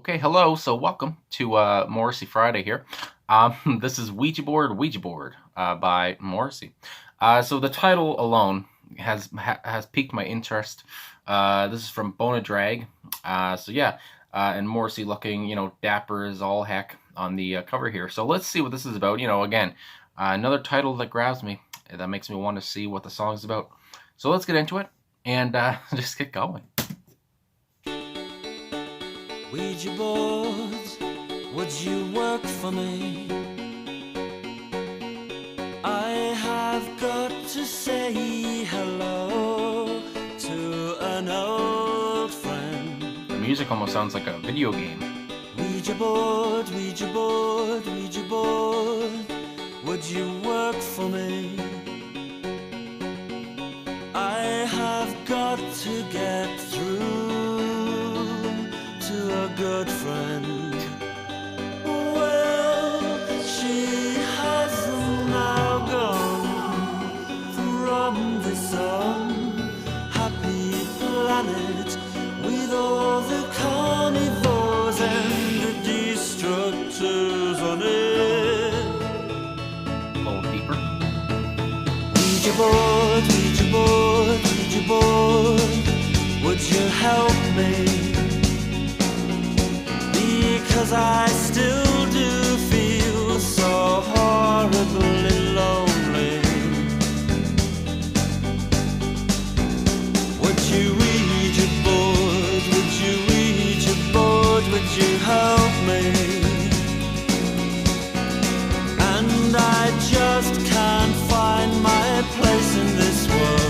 Okay, hello. So welcome to Morrissey Friday here. This is Ouija Board by Morrissey. So the title alone has piqued my interest. This is from Bona Drag. And Morrissey looking, dapper as all heck on the cover here. So let's see what this is about. Again, another title that grabs me, that makes me want to see what the song is about. So let's get into it and just get going. Ouija boards, would you work for me? I have got to say hello to an old friend. The music almost sounds like a video game. Ouija board, Ouija board, Ouija board, would you work for me? I have got to get through to a good friend. Well, she has now gone from this unhappy planet with all the carnivores and the destructors on it. A little deeper. Ouija board, Ouija board, Ouija board, would you help me? Because I still do feel so horribly lonely. Would you Ouija board, would you Ouija board, would you help me? And I just can't find my place in this world.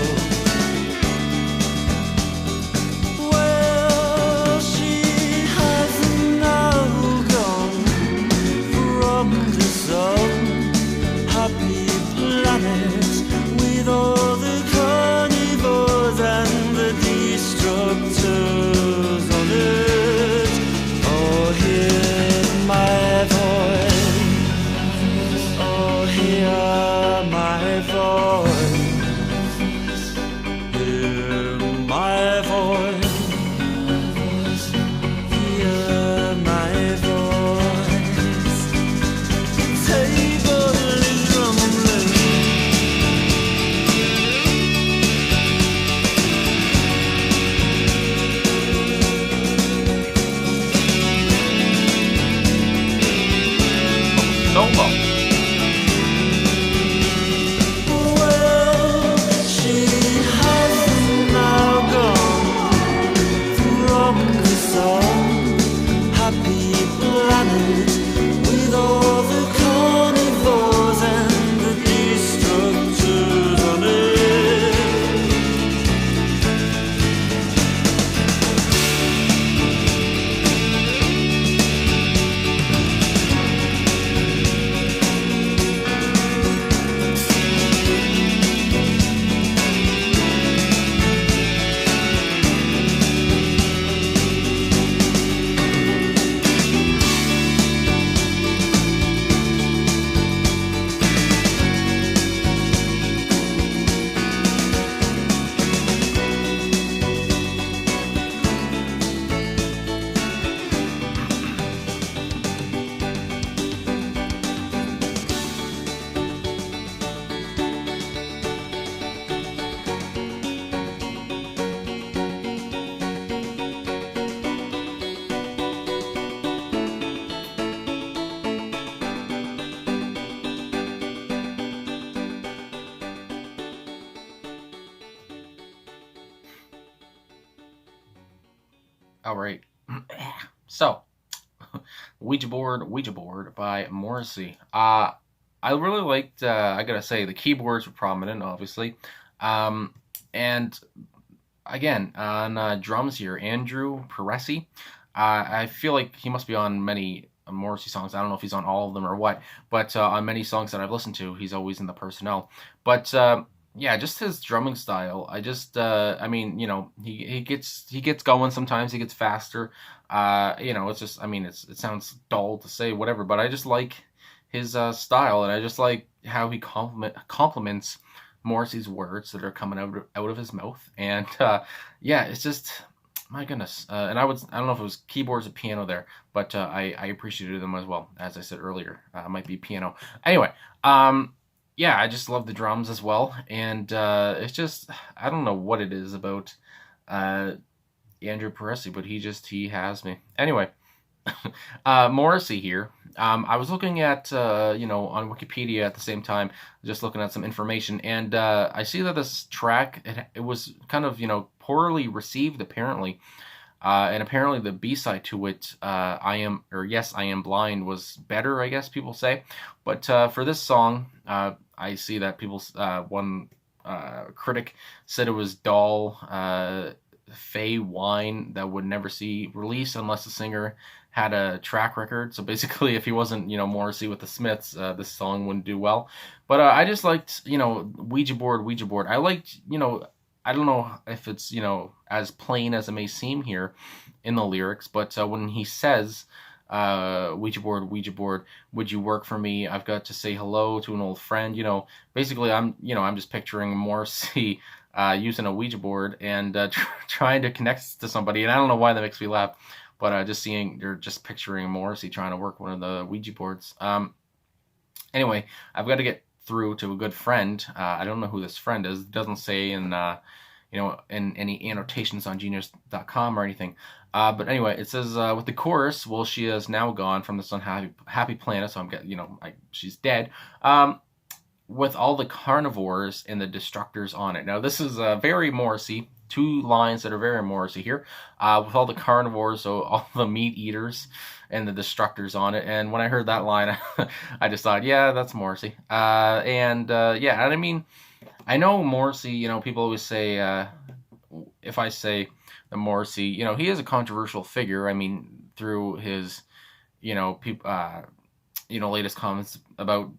With all the carnivores and the destructors on it. Oh, hear my voice. Oh, hear my voice. Hear my voice. Hear my voice. Table is rumbling. Solo. Well, she has now gone from this unhappy planet with all the carnivores and the destructors on it. All right. So, Ouija Board by Morrissey. I really liked. I gotta say, the keyboards were prominent, obviously. Um, and again, on drums here, Andrew Morrissey. I feel like he must be on many Morrissey songs. I don't know if he's on all of them or what, but on many songs that I've listened to, he's always in the personnel. But yeah, just his drumming style. I mean, he gets going sometimes. He gets faster. It's just, I mean, it sounds dull to say whatever, but I just like his style, and I just like how he compliments Morrissey's words that are coming out of his mouth. And yeah, it's just my goodness, and I don't know if it was keyboards or piano there, but I appreciated them as well, as I said earlier. It might be piano. Anyway, um, yeah, I just love the drums as well, and it's just I don't know what it is about uh, Andrew Morrissey, but he has me. Anyway, Morrissey here. I was looking at, on Wikipedia at the same time, just looking at some information, and I see that this track, it was kind of, poorly received apparently. And apparently the B-side to it, Yes, I Am Blind, was better, I guess people say. But for this song, I see that one critic said it was dull, fey whine that would never see release unless the singer had a track record. So basically, if he wasn't, Morrissey with the Smiths, this song wouldn't do well. But I just liked, Ouija board, Ouija board. I liked, I don't know if it's, as plain as it may seem here in the lyrics, but when he says, Ouija board, would you work for me? I've got to say hello to an old friend. Basically, I'm just picturing Morrissey using a Ouija board and trying to connect to somebody. And I don't know why that makes me laugh, but they're just picturing Morrissey trying to work one of the Ouija boards. Anyway, I've got to get through to a good friend. I don't know who this friend is. It doesn't say in in any annotations on genius.com or anything. But anyway, it says with the chorus, well, she is now gone from this unhappy planet, so I'm getting, she's dead. With all the carnivores and the destructors on it. Now, this is very Morrissey. Two lines that are very Morrissey here. With all the carnivores, so all the meat eaters and the destructors on it. And when I heard that line, I just thought, yeah, that's Morrissey. Yeah, and I mean, I know Morrissey, people always say, if I say that Morrissey, he is a controversial figure. I mean, through his, latest comments about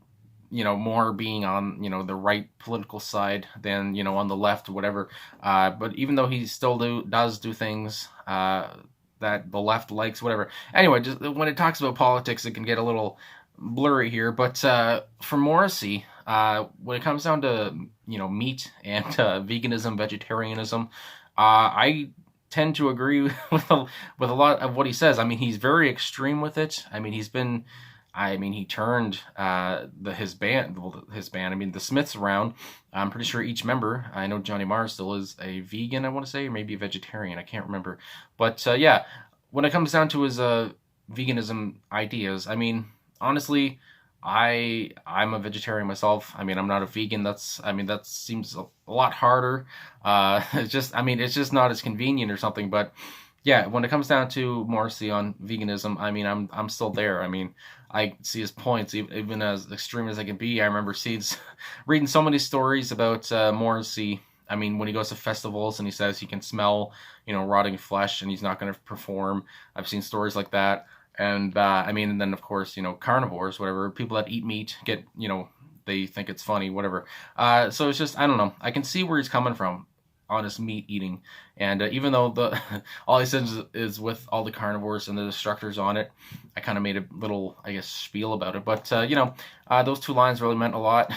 more being on, the right political side than, on the left or whatever. But even though he still does do things that the left likes, whatever. Anyway, just when it talks about politics, it can get a little blurry here. But for Morrissey, when it comes down to, meat and veganism, vegetarianism, I tend to agree with a lot of what he says. I mean, he's very extreme with it. I mean, he turned his band, I mean, the Smiths around. I'm pretty sure each member, I know Johnny Marr still is a vegan, I want to say, or maybe a vegetarian, I can't remember. But yeah, when it comes down to his veganism ideas, I mean, honestly, I'm a vegetarian myself. I mean, I'm not a vegan. That seems a lot harder. It's just not as convenient or something. But yeah, when it comes down to Morrissey on veganism, I mean, I'm still there. I mean, I see his points, even as extreme as I can be. I remember reading so many stories about Morrissey. I mean, when he goes to festivals and he says he can smell, rotting flesh and he's not going to perform. I've seen stories like that. And and then of course, carnivores, whatever, people that eat meat get, they think it's funny, whatever. So it's just, I don't know. I can see where he's coming from on his meat eating. And even though all he says is with all the carnivores and the destructors on it, I kind of made a little, I guess, spiel about it. But, those two lines really meant a lot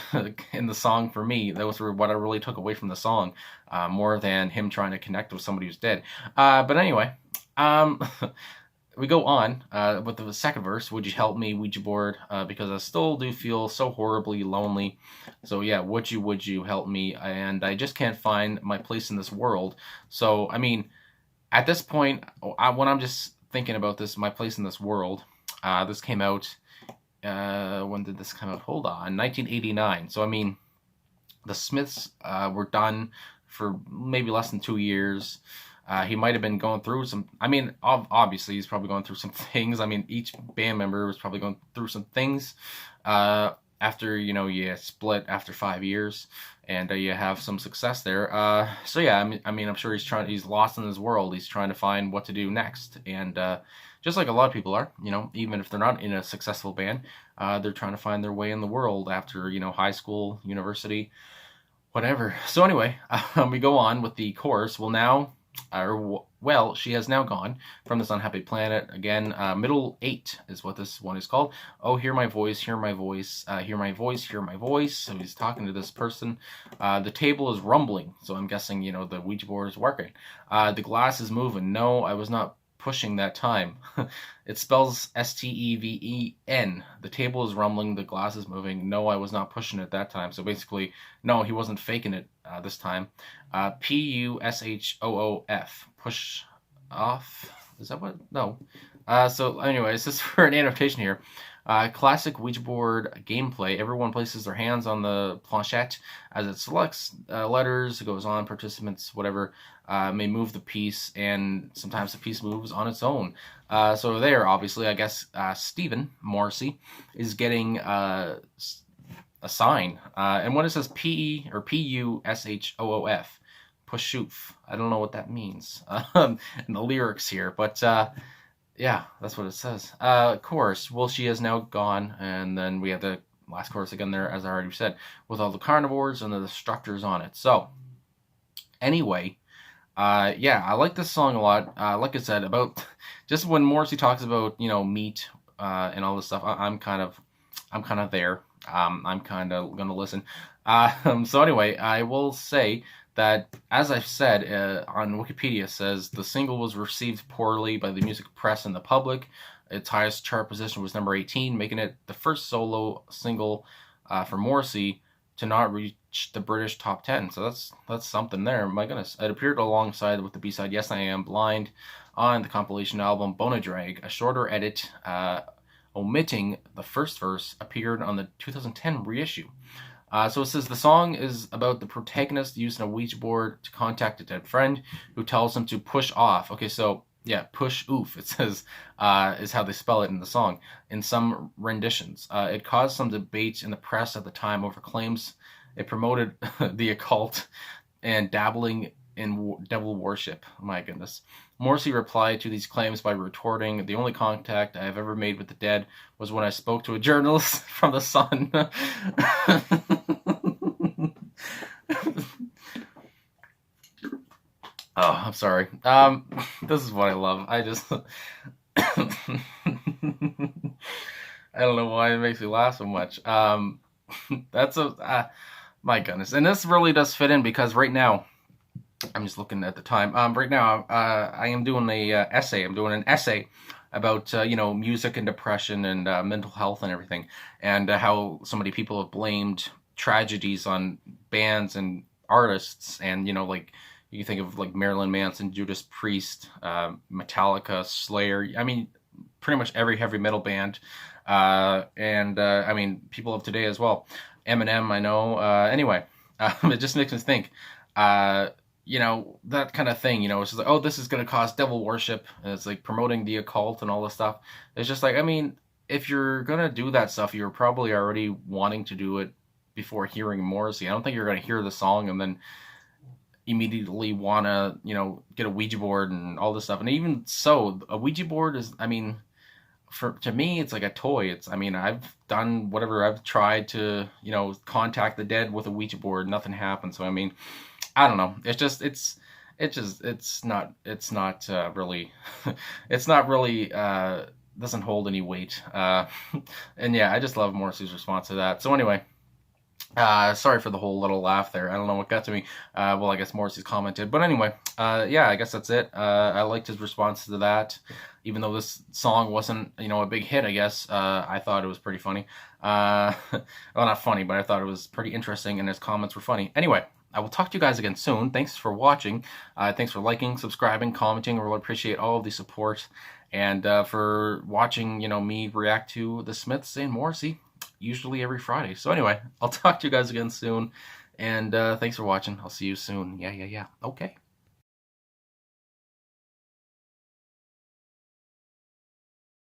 in the song for me. Those were what I really took away from the song, more than him trying to connect with somebody who's dead. But anyway, we go on with the second verse. Would you help me, Ouija board? Because I still do feel so horribly lonely. So yeah, would you help me? And I just can't find my place in this world. So I mean, at this point, when I'm just thinking about this, my place in this world, this came out. When did this come out? Hold on, 1989. So I mean, the Smiths were done for maybe less than 2 years. He might have been going through some, I mean, obviously he's probably going through some things. I mean, each band member was probably going through some things after, you split after 5 years and you have some success there. So yeah, I'm sure he's lost in his world. He's trying to find what to do next. And just like a lot of people are, even if they're not in a successful band, they're trying to find their way in the world after, high school, university, whatever. So anyway, we go on with the chorus. Well, now Well, she has now gone from this unhappy planet. Again, middle 8 is what this one is called. Oh, hear my voice, hear my voice, hear my voice, hear my voice. So he's talking to this person. The table is rumbling, so I'm guessing, the Ouija board is working. The glass is moving. No, I was not pushing that time. It spells Steven. The table is rumbling, the glass is moving. No, I was not pushing it that time. So basically, no, he wasn't faking it this time. Pushoof. Push off. Is that what? No. So anyways, this is for an annotation here. Classic Ouija board gameplay. Everyone places their hands on the planchette as it selects letters. It goes on. Participants, whatever, may move the piece, and sometimes the piece moves on its own. So there, obviously, I guess Stephen Morrissey is getting a sign. And when it says P or Pushoof, Pushoof, I don't know what that means in the lyrics here, but yeah, that's what it says. Chorus, well, she is now gone, and then we have the last chorus again there, as I already said, with all the carnivores and the destructors on it. So, anyway, yeah, I like this song a lot. Like I said, about just when Morrissey talks about meat and all this stuff, I'm kind of there. I'm kind of gonna listen. So anyway, I will say that, as I've said, on Wikipedia says the single was received poorly by the music press and the public. Its highest chart position was number 18, making it the first solo single for Morrissey to not reach the British top 10. So that's something there. My goodness. It appeared alongside with the B-side Yes I Am Blind on the compilation album Bonadrag. A shorter edit omitting the first verse appeared on the 2010 reissue. So it says the song is about the protagonist using a Ouija board to contact a dead friend who tells him to push off. Okay, so yeah, push oof, it says, is how they spell it in the song. In some renditions, it caused some debate in the press at the time over claims it promoted the occult and dabbling in devil worship. My goodness. Morrissey replied to these claims by retorting, "The only contact I have ever made with the dead was when I spoke to a journalist from The Sun." Oh, I'm sorry. This is what I love. I just, I don't know why it makes me laugh so much. That's my goodness, and this really does fit in because right now, I'm just looking at the time. Right now, I am doing a essay. I'm doing an essay about music and depression and mental health and everything, and how so many people have blamed tragedies on bands and artists, and like you think of like Marilyn Manson, Judas Priest, Metallica, Slayer. I mean, pretty much every heavy metal band, and I mean people of today as well. Eminem, I know. Anyway, it just makes me think. That kind of thing, it's just like, oh, this is going to cause devil worship, and it's like promoting the occult and all this stuff. It's just like, I mean, if you're going to do that stuff, you're probably already wanting to do it before hearing Morrissey. I don't think you're going to hear the song and then immediately want to, get a Ouija board and all this stuff. And even so, a Ouija board is, I mean, to me, it's like a toy. I mean, I've done whatever. I've tried to, contact the dead with a Ouija board. Nothing happened. So, I mean, I don't know. It's not really, it's not really, doesn't hold any weight. And yeah, I just love Morrissey's response to that. So anyway, sorry for the whole little laugh there. I don't know what got to me. Well, I guess Morrissey's commented, but anyway, yeah, I guess that's it. I liked his response to that, even though this song wasn't, a big hit. I guess I thought it was pretty funny. Well, not funny, but I thought it was pretty interesting, and his comments were funny. Anyway, I will talk to you guys again soon. Thanks for watching. Thanks for liking, subscribing, commenting. I really appreciate all of the support, and for watching, me react to the Smiths and Morrissey, usually every Friday. So anyway, I'll talk to you guys again soon, and thanks for watching. I'll see you soon. Yeah. Okay.